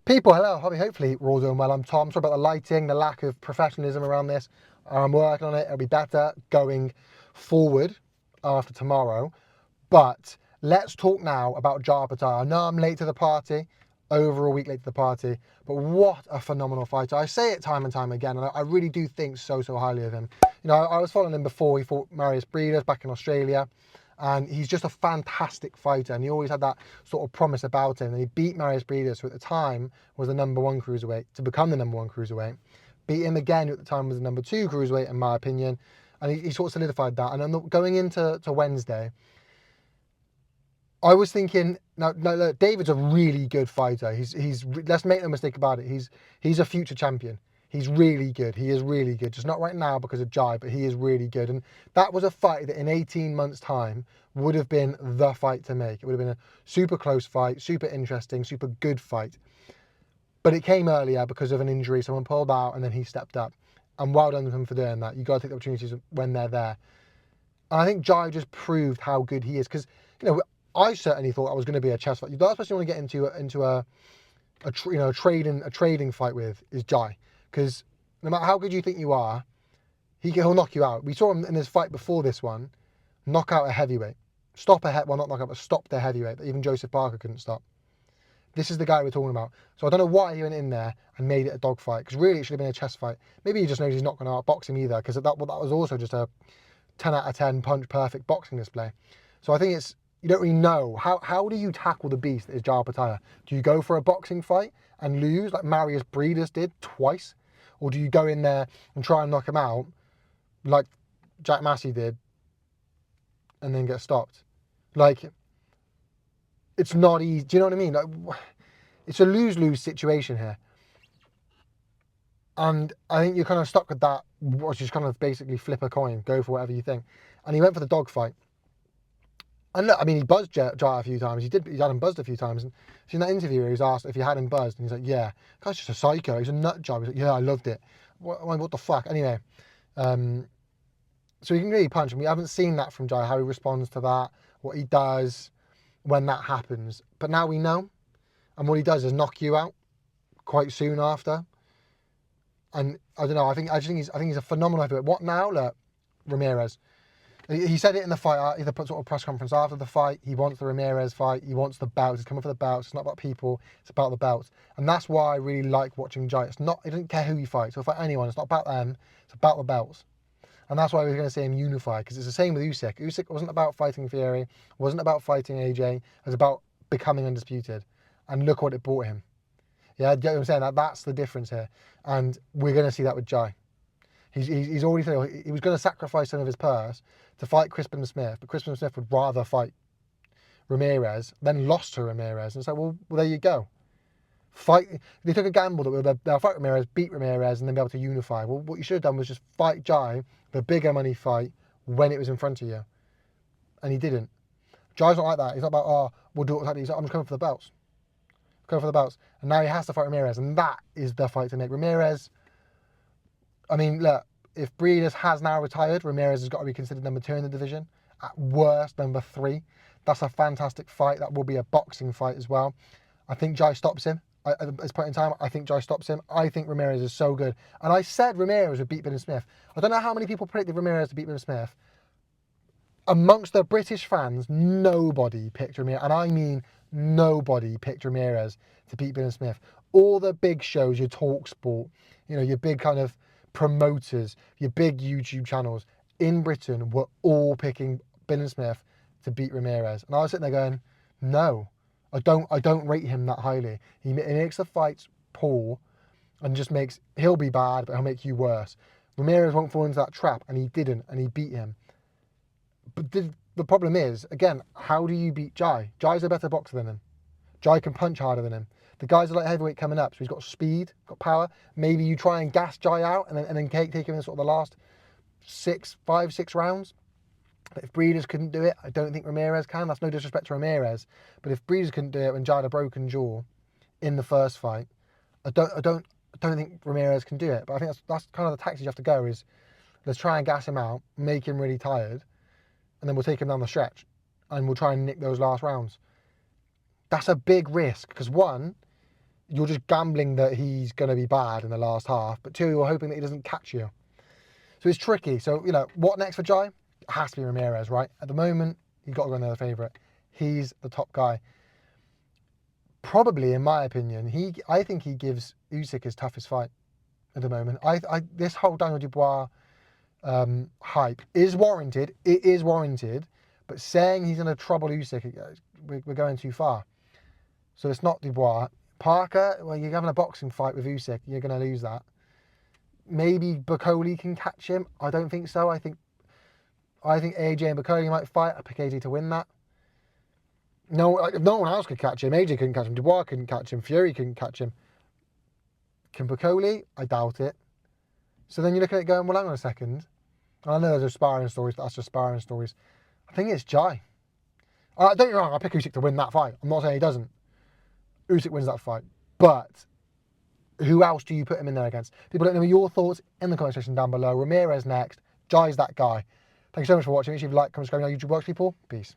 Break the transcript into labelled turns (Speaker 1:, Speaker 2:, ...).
Speaker 1: People, hello, hopefully we're all doing well. I'm Tom. Sorry about the lighting, the lack of professionalism around this. I'm working on it. It'll be better going forward after tomorrow. But let's talk now about Jai Opetaia. I know I'm late to the party, over a week late to the party, but what a phenomenal fighter. I say it time and time again, and I really do think so highly of him. You know, I was following him before he fought Marius Breeders back in Australia. And he's just a fantastic fighter, and he always had that sort of promise about him. And he beat Marius Breeders, who at the time was the #1 cruiserweight, to become the #1 cruiserweight. Beat him again, who at the time was the #2 cruiserweight, in my opinion. And he sort of solidified that. And going into Wednesday, I was thinking, no, look, David's a really good fighter. He's let's make no mistake about it. He's a future champion. He's really good. He is really good. Just not right now because of Jai, but he is really good. And that was a fight that in 18 months' time would have been the fight to make. It would have been a super close fight, super interesting, super good fight. But it came earlier because of an injury. Someone pulled out and then he stepped up. And well done to him for doing that. You've got to take the opportunities when they're there. And I think Jai just proved how good he is. Because, you know, I certainly thought I was going to be a chess fight. The last person you want to get into a trading fight with is Jai. Because no matter how good you think you are, he'll knock you out. We saw him in his fight before this one, knock out a heavyweight. Not knock out, but stop the heavyweight that even Joseph Parker couldn't stop. This is the guy we're talking about. So I don't know why he went in there and made it a dog fight, because really it should have been a chess fight. Maybe he just knows he's not going to outbox him either, because that was also just a 10 out of 10 punch perfect boxing display. So I think you don't really know. How do you tackle the beast that is Jai Opetaia? Do you go for a boxing fight and lose like Marius Breeders did twice? Or do you go in there and try and knock him out like Jack Massey did and then get stopped? Like, it's not easy. Do you know what I mean? Like, it's a lose-lose situation here. And I think you're kind of stuck with that, which is kind of basically flip a coin, go for whatever you think. And he went for the dog fight. And look, I mean, he buzzed Jai a few times. He had him buzzed a few times. And in that interview, he was asked if he had him buzzed, and he's like, "Yeah, the guy's just a psycho. He's a nut job." He's like, "Yeah, I loved it." What the fuck? Anyway, so he can really punch, and we haven't seen that from Jai, how he responds to that, what he does when that happens. But now we know, and what he does is knock you out quite soon after. And I don't know. I think he's a phenomenal heavyweight. What now? Look, Ramirez. He said it in the fight, the sort of press conference after the fight. He wants the Ramirez fight. He wants the belts. He's coming for the belts. It's not about people. It's about the belts. And that's why I really like watching Jai. He doesn't care who he fights. He'll fight anyone. It's not about them. It's about the belts. And that's why we're going to see him unify. Because it's the same with Usyk. Usyk wasn't about fighting Fury. It wasn't about fighting AJ. It was about becoming undisputed. And look what it brought him. Yeah, you know what I'm saying? That's the difference here. And we're going to see that with Jai. He's already said he was going to sacrifice some of his purse to fight Crispin Smith, but Crispin Smith would rather fight Ramirez, then lost to Ramirez. And so, well, there you go. They took a gamble that they'll fight Ramirez, beat Ramirez, and then be able to unify. Well, what you should have done was just fight Jai, the bigger money fight, when it was in front of you. And he didn't. Jai's not like that. He's not about, we'll do it like that. He's like, I'm just coming for the belts. Going for the belts. And now he has to fight Ramirez, and that is the fight to make. Ramirez, I mean, look, if Breeders has now retired, Ramirez has got to be considered #2 in the division. At worst, #3. That's a fantastic fight. That will be a boxing fight as well. I think Jai stops him. At this point in time, I think Jai stops him. I think Ramirez is so good. And I said Ramirez would beat Billy Smith. I don't know how many people predicted Ramirez to beat Billy Smith. Amongst the British fans, nobody picked Ramirez. And I mean nobody picked Ramirez to beat Billy Smith. All the big shows, your TalkSport, your big kind of promoters, your big YouTube channels in Britain were all picking Billy Smith to beat Ramirez. And I was sitting there going, no, I don't rate him that highly. He makes the fights poor and he'll be bad, but he'll make you worse. Ramirez won't fall into that trap, and he didn't, and he beat him. But the problem is, again, how do you beat Jai? Jai's a better boxer than him. Jai can punch harder than him. The guy's a light heavyweight coming up, so he's got speed, got power. Maybe you try and gas Jai out and then take him in sort of the last 5, 6 rounds. But if Breeders couldn't do it, I don't think Ramirez can. That's no disrespect to Ramirez. But if Breeders couldn't do it when Jai had a broken jaw in the first fight, I don't think Ramirez can do it. But I think that's kind of the tactics you have to go is let's try and gas him out, make him really tired, and then we'll take him down the stretch and we'll try and nick those last rounds. That's a big risk because one, you're just gambling that he's going to be bad in the last half, but 2, you're hoping that he doesn't catch you. So it's tricky. So, what next for Jai? It has to be Ramirez, right? At the moment, you've got to go another favourite. He's the top guy. Probably, in my opinion, I think he gives Usyk his toughest fight at the moment. This whole Daniel Dubois hype is warranted. It is warranted. But saying he's going to trouble Usyk, we're going too far. So it's not Dubois. Parker, well, you're having a boxing fight with Usyk. You're going to lose that. Maybe Bacoli can catch him. I don't think so. I think AJ and Bacoli might fight. I pick AJ to win that. No, if no one else could catch him, AJ couldn't catch him, Dubois couldn't catch him, Fury couldn't catch him. Can Bacoli? I doubt it. So then you're looking at it going, well, hang on a second. I know there's sparring stories, but that's just sparring stories. I think it's Jai. Don't get me wrong, I pick Usyk to win that fight. I'm not saying he doesn't. Usyk wins that fight. But who else do you put him in there against? People, let me know your thoughts in the comment section down below. Ramirez next. Jai's that guy. Thank you so much for watching. Make sure you like, comment, subscribe, and YouTube works, people. Peace.